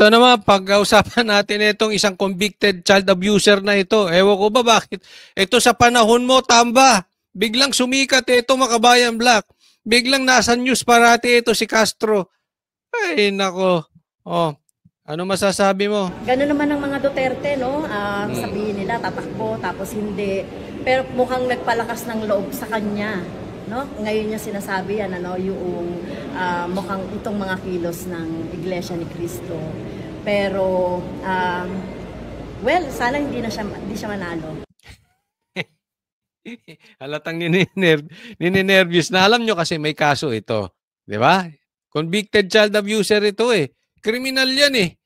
ito naman, pag-uusapan natin itong isang convicted child abuser na ito. Ewan ko ba bakit? Ito sa panahon mo, tamba. Biglang sumikat ito, Makabayan Black. Biglang nasa news parati ito si Castro. Ay, nako. Oh, ano masasabi mo? Ganun naman ang mga Duterte, no? Sabihin nila tatakbo, tapos hindi. Pero mukhang nagpalakas ng loob sa kanya, no? Ngayon niya sinasabi yan, ano, yung mukhang itong mga kilos ng Iglesia ni Cristo. Pero, well, sana hindi siya manalo. Halatang nininervyos na. Alam nyo kasi may kaso ito. Di ba? Convicted child abuser ito eh. Kriminal yan eh.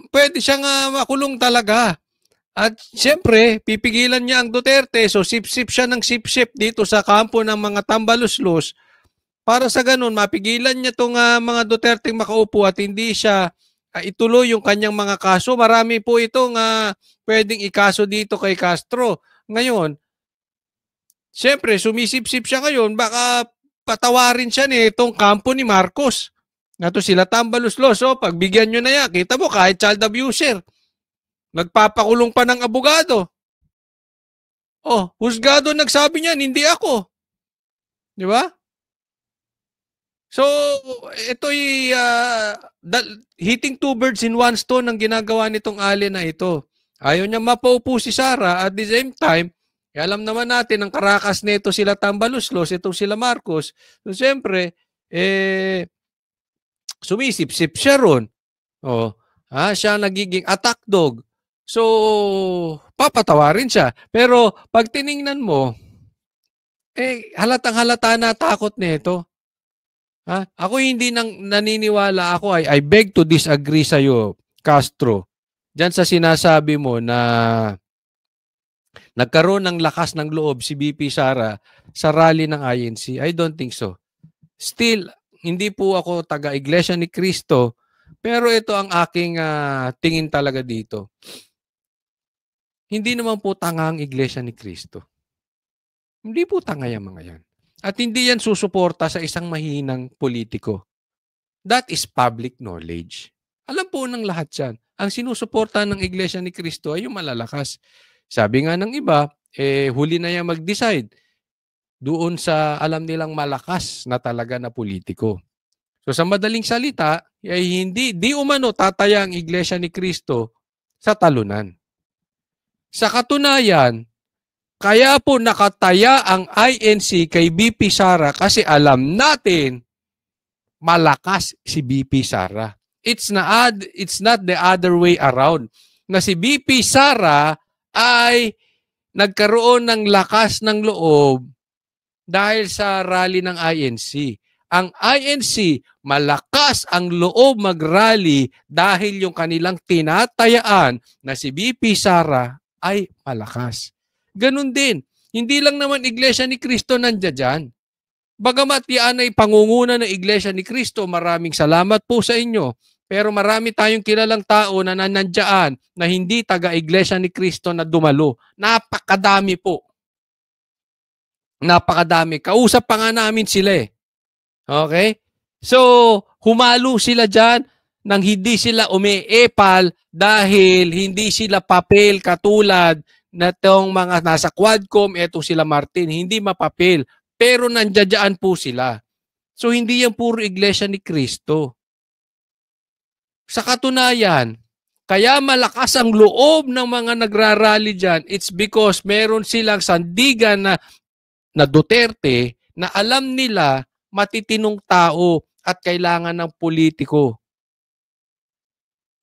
Pwede siyang makulong talaga. At siyempre, pipigilan niya ang Duterte. So, sip-sip siya ng sip-sip dito sa kampo ng mga tambaluslos. Para sa ganun, mapigilan niya itong mga Duterte makaupo at hindi siya ituloy yung kanyang mga kaso. Marami po itong pwedeng ikaso dito kay Castro. Ngayon, siyempre, sumisip-sip siya ngayon. Baka patawarin siya itong kampo ni Marcos. Nato sila tambaluslos, pagbigyan nyo na yan. Kita mo, kahit child abuser. Nagpapakulong pa ng abogado. Husgado nagsabi niyan, hindi ako. Di ba? So, ito'y hitting two birds in one stone ang ginagawa nitong alien na ito. Ayaw niya mapaupo si Sara at the same time, alam naman natin ang karakas nito sila tambaluslos, itong sila Marcos. So, siyempre, sumisip-sip siya ron. Siya nagiging attack dog. So, papatawarin siya. Pero, pag tiningnan mo, halatang-halata na takot nito. Ako hindi naniniwala ako. I beg to disagree sa'yo, Castro. Diyan sa sinasabi mo na nagkaroon ng lakas ng loob si BP Sara sa rally ng INC. I don't think so. Still, hindi po ako taga-Iglesia ni Cristo, pero ito ang aking tingin talaga dito. Hindi naman po tanga ang Iglesia ni Cristo. Hindi po tanga yung mga yan. At hindi yan susuporta sa isang mahinang politiko. That is public knowledge. Alam po ng lahat yan. Ang sinusuporta ng Iglesia ni Cristo ay yung malalakas. Sabi nga ng iba, huli na yan mag-decide doon sa alam nilang malakas na talaga na politiko. So sa madaling salita, ay di umano tataya ang Iglesia ni Cristo sa talunan. Sa katunayan, kaya po nakataya ang INC kay BP Sara kasi alam natin malakas si BP Sara. It's not the other way around. Na si BP Sara ay nagkaroon ng lakas ng loob dahil sa rally ng INC. Ang INC, malakas ang loob mag-rally dahil yung kanilang tinatayaan na si BP Sara ay malakas. Ganun din. Hindi lang naman Iglesia ni Cristo nandiyan dyan. Bagamat yan ay pangunguna ng Iglesia ni Cristo, maraming salamat po sa inyo. Pero marami tayong kilalang tao na nandiyan na hindi taga-Iglesia ni Cristo na dumalo. Napakadami po. Napakadami. Kausap pa nga namin sila eh. Okay? So, humalo sila dyan nang hindi sila umiepal dahil hindi sila papel katulad na itong mga nasa Quadcom, eto sila Martin, hindi mapapil. Pero nandiyan po sila. So, hindi yan puro Iglesia ni Cristo. Sa katunayan, kaya malakas ang loob ng mga nagrarally dyan, it's because meron silang sandigan na Duterte na alam nila matitinong tao at kailangan ng politiko.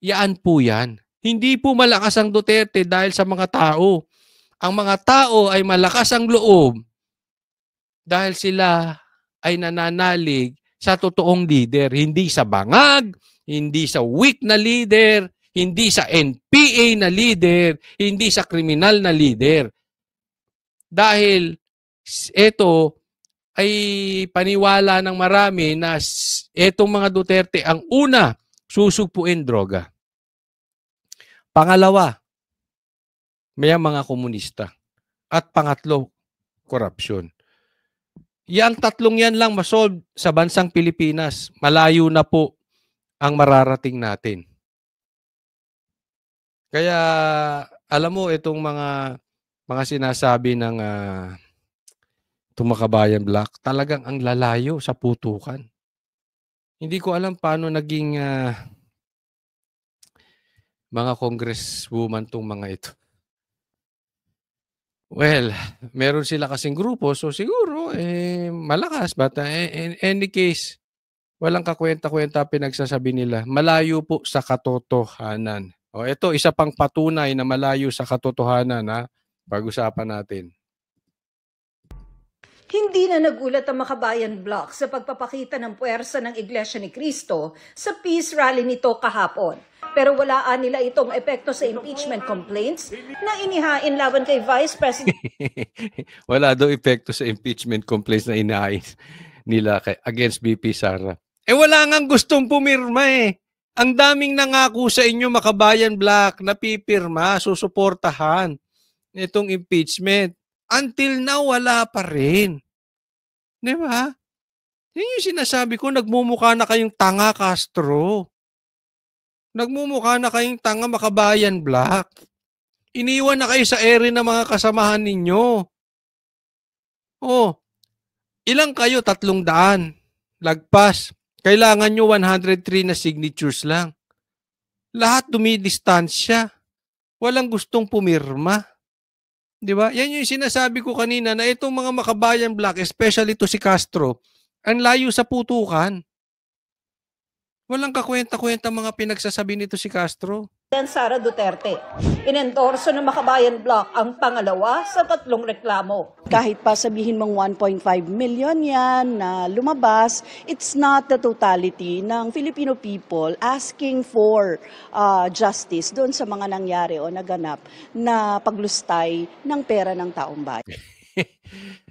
Yan po yan. Hindi po malakas ang Duterte dahil sa mga tao. Ang mga tao ay malakas ang loob dahil sila ay nananalig sa totoong leader. Hindi sa bangag, hindi sa weak na leader, hindi sa NPA na leader, hindi sa kriminal na leader. Dahil ito ay paniwala ng marami na etong mga Duterte ang una susugpuin droga. Pangalawa, may mga komunista. At pangatlo, korupsyon. Yang tatlong yan lang masolve sa bansang Pilipinas. Malayo na po ang mararating natin. Kaya alam mo itong mga sinasabi ng Tumakabayan Black, talagang ang lalayo sa putukan. Hindi ko alam paano naging mga congresswoman tong mga ito. Well, meron sila kasing grupo, so siguro malakas, but in any case, walang kakwenta-kwenta pinagsasabi nila. Malayo po sa katotohanan. O ito, isa pang patunay na malayo sa katotohanan, ha? Pag-usapan natin. Hindi na nagulat ang Makabayan Bloc sa pagpapakita ng puwersa ng Iglesia ni Cristo sa peace rally nito kahapon. Pero walaan nila itong epekto sa impeachment complaints na inihain laban kay Vice President. Wala daw epekto sa impeachment complaints na inahain nila against BP Sara. Wala ngang gustong pumirma eh. Ang daming nangako sa inyo, Makabayan Black, na pipirma, susuportahan itong impeachment. Until now, wala pa rin. Di ba? Yan yung sinasabi ko, nagmumukha na kayong tanga, Castro. Nagmumukha na kayong tanga, Makabayan Black. Iniwan na kayo sa ere ng mga kasamahan ninyo. Oh, ilang kayo? 300. Lagpas. Kailangan nyo 103 na signatures lang. Lahat dumidistansya. Walang gustong pumirma. Di ba? Yan yung sinasabi ko kanina na itong mga Makabayan Black, especially to si Castro, ang layo sa putukan. Walang kakwenta-kwenta mga pinagsasabi nito si Castro. Sara Duterte. Inendorso ng Makabayan Bloc ang pangalawa sa 3 reklamo. Kahit pa sabihin mong 1.5 million yan na lumabas, it's not the totality ng Filipino people asking for justice doon sa mga nangyari o naganap na paglustay ng pera ng taong bayan.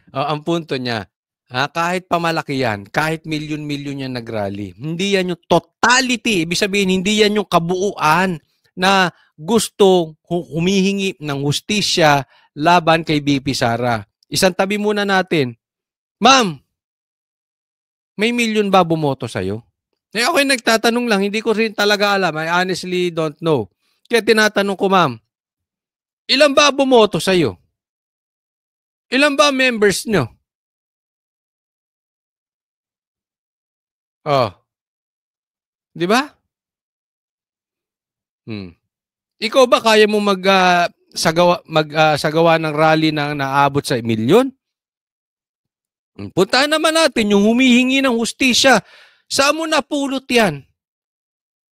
Ang punto niya, kahit pamalaki yan, kahit milyon-milyon yan nagrally, hindi yan yung totality. Ibig sabihin, hindi yan yung kabuuan na gusto humihingi ng hustisya laban kay BP Sara. Isang tabi muna natin. Ma'am, may milyon ba bumoto sa'yo? Okay, nagtatanong lang. Hindi ko rin talaga alam. I honestly don't know. Kaya tinatanong ko, ma'am, ilan ba bumoto sa'yo? Ilan ba members nyo? Oh. Di ba? Ikaw ba kaya mo sagawa ng rally na naabot sa milyon? Puntahan naman natin yung humihingi ng hustisya. Saan mo napulot yan?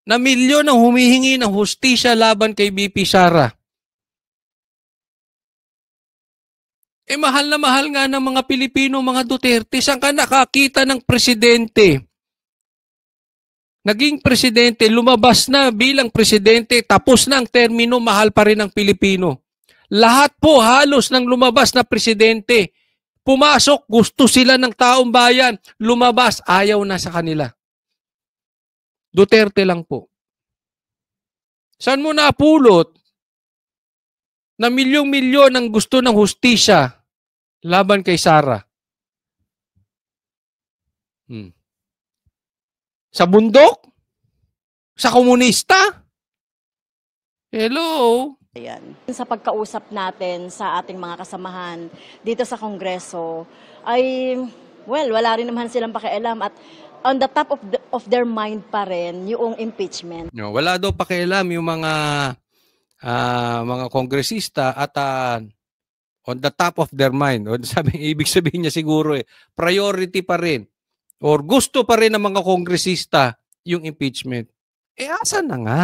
Na milyon ang humihingi ng hustisya laban kay BP Sara. Mahal na mahal nga ng mga Pilipino, mga Duterte. Saan ka nakakita ng presidente? Naging presidente, lumabas na bilang presidente, tapos na ang termino, mahal pa rin ang Pilipino. Lahat po halos ng lumabas na presidente, pumasok, gusto sila ng taong bayan, lumabas, ayaw na sa kanila. Duterte lang po. Saan mo napulot na milyong-milyon ang gusto ng hustisya laban kay Sara? Sa bundok? Sa komunista? Hello? Ayan. Sa pagkausap natin sa ating mga kasamahan dito sa Kongreso, ay, wala rin naman silang pakialam at on the top of their mind pa rin yung impeachment. No, wala daw pakialam yung mga kongresista at on the top of their mind. O, ibig sabihin niya siguro priority pa rin. Or gusto pa rin ng mga kongresista yung impeachment. Asan na nga?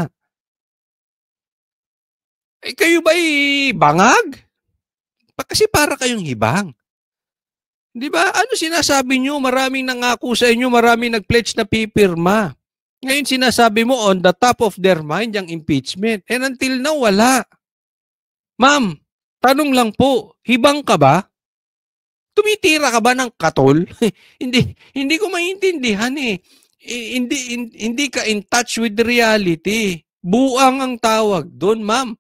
Kayo ba'y bangag? Kasi para kayong hibang. Di ba? Ano sinasabi nyo? Maraming nangako sa inyo, maraming nag-pledge na pipirma. Ngayon sinasabi mo on the top of their mind yung impeachment. And until now, wala. Ma'am, tanong lang po, hibang ka ba? Tumitira ka ba ng katol? hindi ko maintindihan eh. Hindi ka in touch with reality. Buang ang tawag doon, ma'am.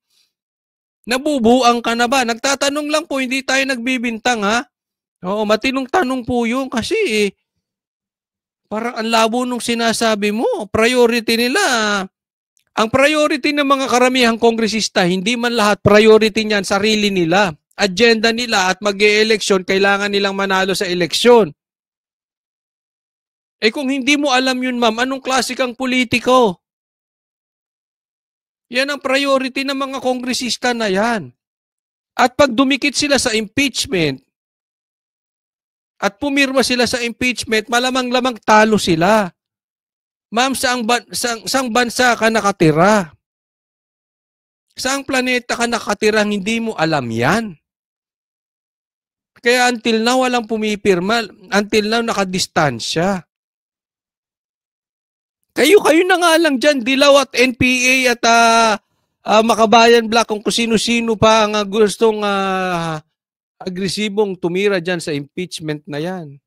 Nabubuang ka na ba? Nagtatanong lang po, hindi tayo nagbibintang ha. Oo, matinong tanong po yun kasi Parang ang labo nung sinasabi mo. Priority nila. Ang priority ng mga karamihang kongresista, hindi man lahat priority niyan sarili nila. Agenda nila at mag-e-eleksyon, kailangan nilang manalo sa eleksyon. Eh kung hindi mo alam yun, ma'am, anong klase kang politiko? Yan ang priority ng mga kongresista na yan. At pag dumikit sila sa impeachment, at pumirma sila sa impeachment, malamang-lamang talo sila. Ma'am, saang bansa ka nakatira? Saang planeta ka nakatirang hindi mo alam yan? Kaya until now, walang pumipirma. Until now, nakadistansya. Kayo na nga lang dyan, Dilaw at NPA at Makabayan Black, kung sino-sino pa ang gustong agresibong tumira dyan sa impeachment na yan.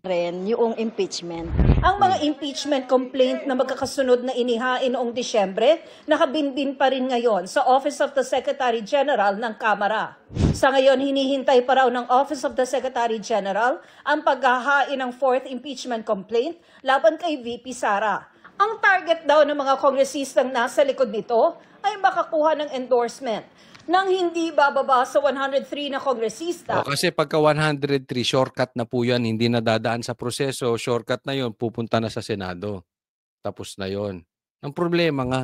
Ren, yung impeachment. Ang mga impeachment complaint na magkakasunod na inihain noong Disyembre, nakabinbin pa rin ngayon sa Office of the Secretary General ng Kamara. Sa ngayon, hinihintay pa raw ng Office of the Secretary General ang paghahain ng 4th impeachment complaint laban kay VP Sara. Ang target daw ng mga kongresistang nasa likod nito ay makakuha ng endorsement nang hindi bababa sa 103 na kongresista. Kasi pagka 103, shortcut na po yan, hindi na dadaan sa proseso, shortcut na yon, pupunta na sa Senado. Tapos na yon. Ang problema nga,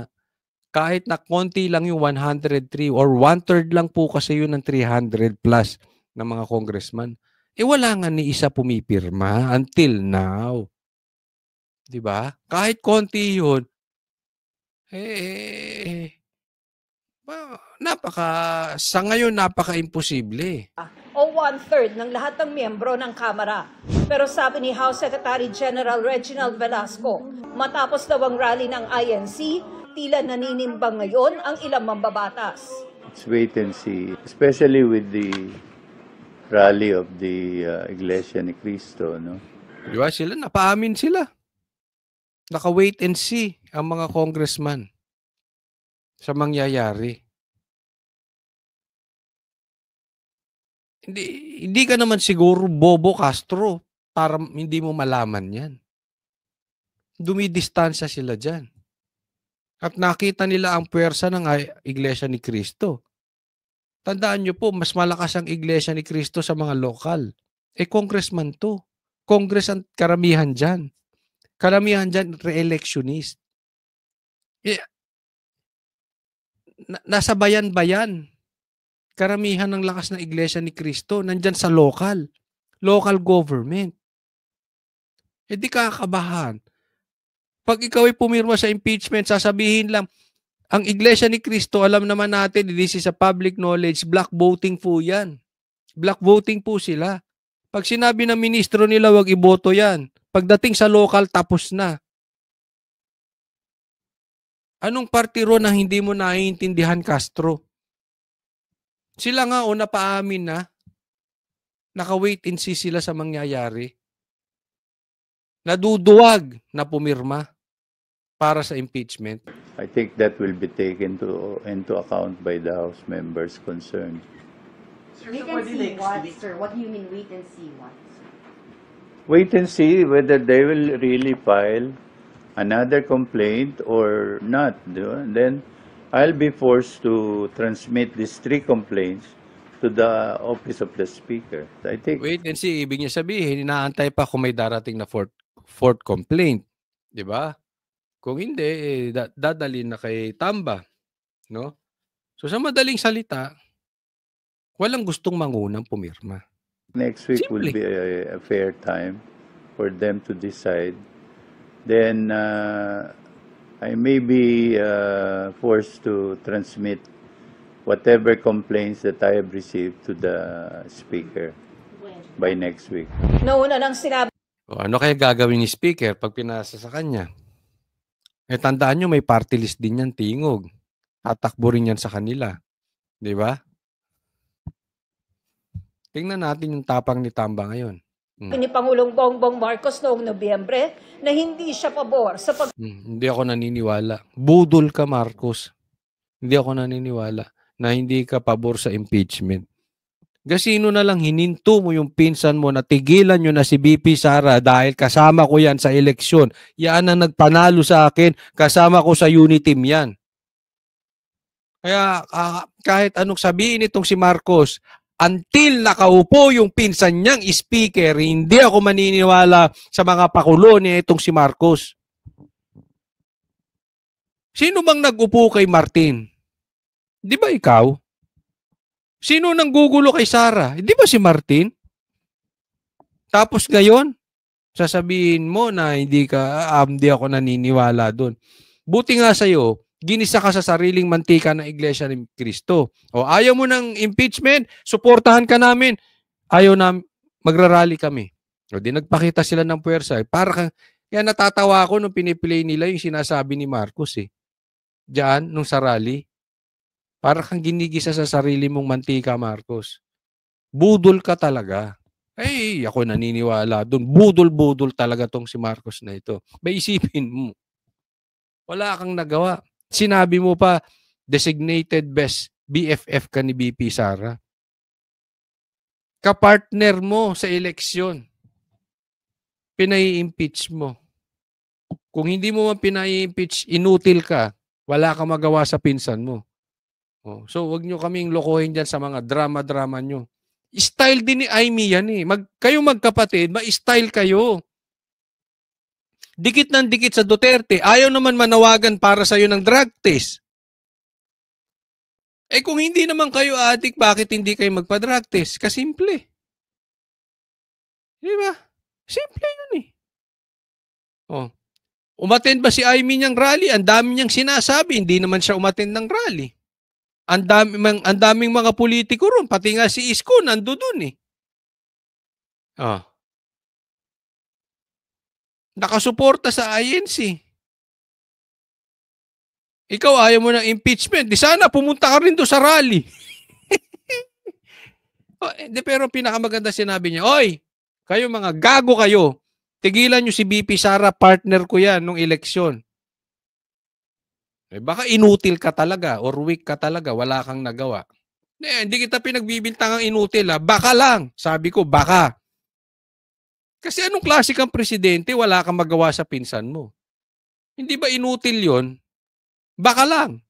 kahit na konti lang yung 103 or 1/3 lang po kasi yun ng 300 plus ng mga congressman, wala nga ni isa pumipirma until now. Diba? Kahit konti yun, sa ngayon, napaka-imposible. O 1/3 ng lahat ng miyembro ng Kamara. Pero sabi ni House Secretary General Reginald Velasco, matapos daw ang rally ng INC, tila naninimbang ngayon ang ilang mambabatas. Let's wait and see, especially with the rally of the Iglesia ni Cristo, no? Diba sila? Napaamin sila. Naka-wait and see ang mga congressman sa mangyayari. Hindi ka naman siguro Bobo Castro para hindi mo malaman yan. Dumidistansya sila dyan. At nakita nila ang puwersa ng Iglesia ni Cristo. Tandaan nyo po, mas malakas ang Iglesia ni Cristo sa mga lokal. Congressman to. Congress ang karamihan dyan. Karamihan dyan, re-electionist. Nasa bayan-bayan. Karamihan ng lakas ng Iglesia ni Cristo nandyan sa local government. Di kakabahan. Pag ikaw ay pumirma sa impeachment, sasabihin lang, ang Iglesia ni Cristo, alam naman natin, this is a public knowledge, black voting po yan. Black voting po sila. Pag sinabi ng ministro nila, wag iboto yan. Pagdating sa local, tapos na. Anong party ron na hindi mo naiintindihan, Castro? Sila nga o napaamin na, naka-wait and see sila sa mangyayari. Naduduwag na pumirma para sa impeachment. I think that will be taken into account by the House members concerned. Wait and see what, sir? What do you mean wait and see what? Wait and see whether they will really file another complaint or not. And then I'll be forced to transmit these 3 complaints to the office of the Speaker. I think. Wait and see, ibig niya sabihin, inaantay pa kung may darating na fourth complaint. Di ba? Kung hindi, dadalhin na kay Tamba. No? So sa madaling salita, walang gustong mangunang pumirma. Next week Simple. will be a fair time for them to decide. Then I may be forced to transmit whatever complaints that I have received to the Speaker by next week. Nauna nang sinabi Ano kaya gagawin ni Speaker pag pinasa sa kanya? Tandaan nyo, may party list din yan, tingog. Tatakbo rin yan sa kanila. Di ba? Tingnan natin yung tapang ni Tamba ngayon. ni Pangulong Bongbong Marcos noong Nobyembre na hindi siya pabor sa Hindi ako naniniwala. Budol ka, Marcos. Hindi ako naniniwala na hindi ka pabor sa impeachment. Gasino na lang hininto mo yung pinsan mo na tigilan nyo na si BP Sara dahil kasama ko yan sa eleksyon. Yan ang nagpanalo sa akin. Kasama ko sa unity team yan. Kaya kahit anong sabihin itong si Marcos, until nakaupo yung pinsan niyang speaker, hindi ako maniniwala sa mga pakulo niya itong si Marcos. Sino bang nag-upo kay Martin? Di ba ikaw? Sino nang gugulo kay Sara? Di ba si Martin? Tapos ngayon, sasabihin mo na hindi ako naniniwala doon. Buti nga sa'yo, ginisa ka sa sariling mantika ng Iglesia ni Cristo. O ayaw mo ng impeachment, suportahan ka namin. Ayaw na, magrarally kami. O di nagpakita sila ng puwersa. Kaya natatawa ako nung piniplay nila yung sinasabi ni Marcos eh. Diyan, nung sa rally. Para kang ginigisa sa sarili mong mantika, Marcos. Budol ka talaga. Ay, ako naniniwala doon. Budol-budol talaga tong si Marcos na ito. May isipin mo. Wala kang nagawa. Sinabi mo pa, designated best BFF ka ni BP Sara. Kapartner mo sa eleksyon. Pinai-impeach mo. Kung hindi mo man pinai-impeach, inutil ka. Wala kang magawa sa pinsan mo. So, wag nyo kaming lokohin dyan sa mga drama-drama nyo. Style din ni Amy yan eh. Kayo magkapatid, ma-style kayo. Dikit ng dikit sa Duterte. Ayaw naman manawagan para sa'yo ng drug test. Eh kung hindi naman kayo addict, bakit hindi kayo magpa-drug test? Kasimple. Di ba? Simple yun eh. Umattend ba si Amy niyang rally? Ang dami niyang sinasabi. Hindi naman siya umattend ng rally. Ang daming mga politiko ron. Pati nga si Isko, nando dun eh. Nakasuporta sa INC. Ikaw ayaw mo ng impeachment. Di sana pumunta ka rin doon sa rally. Pero pinakamaganda sinabi niya, oy, kayo mga gago kayo. Tigilan nyo si BP Sara, partner ko yan nung eleksyon. Baka inutil ka talaga or weak ka talaga, wala kang nagawa. Hindi kita pinagbibintangang inutil ha. Baka lang. Sabi ko, baka. Kasi anong klase kang presidente, wala kang magawa sa pinsan mo. Hindi ba inutil yon? Baka lang.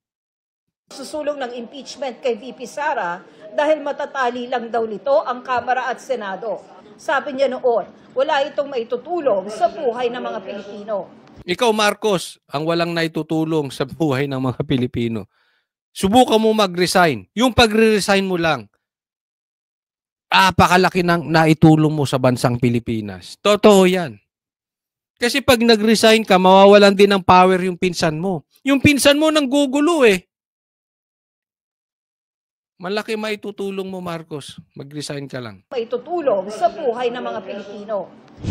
Susulong ng impeachment kay VP Sara dahil matatali lang daw nito ang Kamara at Senado. Sabi niya noon, wala itong maitutulong sa buhay ng mga Pilipino. Ikaw, Marcos, ang walang naitutulong sa buhay ng mga Pilipino. Subukan mo mag-resign. Yung pagre-resign mo lang, pakalaki ng naitulong mo sa bansang Pilipinas. Totoo yan. Kasi pag nag-resign ka, mawawalan din ng power yung pinsan mo. Yung pinsan mo nang gugulo eh. Malaki maitutulong mo, Marcos. Mag-resign ka lang. Maitutulong sa buhay ng mga Pilipino.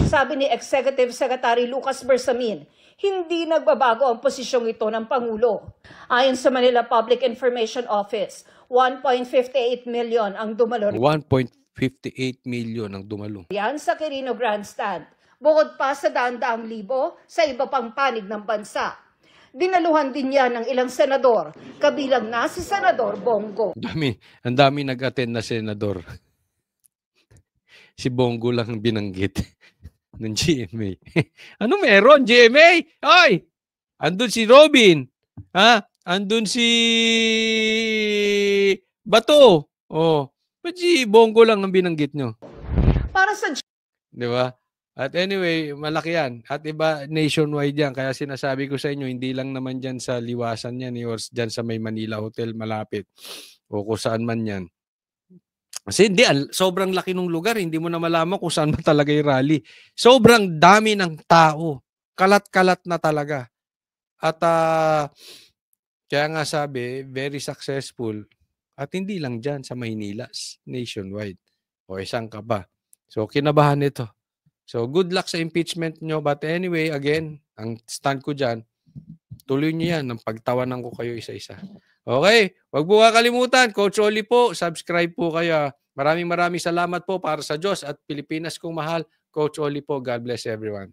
Sabi ni Executive Secretary Lucas Bersamin, hindi nagbabago ang posisyong ito ng Pangulo. Ayon sa Manila Public Information Office, 1.58 million ang dumalo. 1.58 million ang dumalo. Yan sa Quirino Grandstand. Bukod pa sa daan-daang libo sa iba pang panig ng bansa. Dinaluhan din yan ng ilang senador, kabilang na si Senador Bongo. Ang dami nag-attend na senador. Si Bongo lang ang binanggit ng GMA. Ano meron, GMA? Hoy! Andun si Robin. Andun si Bato. Ba't si Bongo lang ang binanggit nyo? Para sa... Di ba? At anyway, malaki yan. At iba, nationwide yan. Kaya sinasabi ko sa inyo, hindi lang naman dyan sa Liwasan yan, or dyan sa may Manila Hotel malapit. O kung saan man yan. Kasi hindi, sobrang laki ng lugar. Hindi mo na malaman kung saan ba talaga yung rally. Sobrang dami ng tao. Kalat-kalat na talaga. At kaya nga sabi, very successful. At hindi lang dyan sa Maynila, nationwide. O isang ka ba? So, kinabahan ito. So, good luck sa impeachment nyo. But anyway, again, ang stand ko dyan, tuloy nyo yan. Ang pagtawanan ko kayo isa-isa. Okay? Huwag po kakalimutan. Coach Oli po, subscribe po kayo. Maraming salamat po para sa Diyos at Pilipinas kong mahal. Coach Oli po. God bless everyone.